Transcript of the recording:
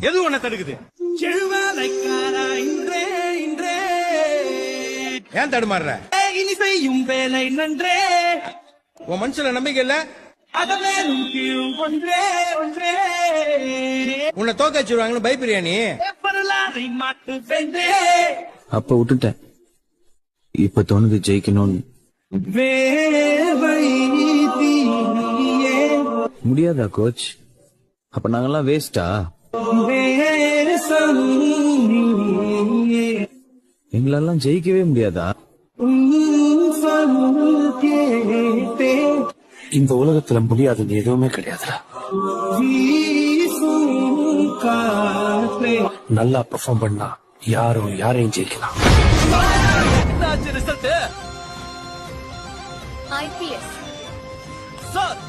எது உன்னை தடுக்குது? ஏன் தடுமாறுற? இனி செய்யும் வேலை நன்றே, உன் மனசுல நம்பிக்கை இல்ல? அதமேலும் கீழும் ஒன்றே ஒன்றே, உன்னை தோக்க வச்சிருவாங்கன்னு பயப்படுறியா நீ? வரலாறை மாட்டு வென்றே. அப்ப விட்டுட்டேன், இப்ப தோணுது ஜெயிக்கணும்னு. வேவை தீயே முடியாதா கோச்? அப்ப நாங்கெல்லாம் வேஸ்டா? வேசம் நீயே, எங்களெல்லாம் ஜெயிக்கவே முடியாதா? உன் சொல் கேட்டே இந்த உலகத்துல முடியாதது எதுவுமே கிடையாதுடா. வீசும் காற்றே. நல்லா பெர்ஃபார்ம் பண்ணா யாரையும் ஜெயிக்கலாம். IPS. சார்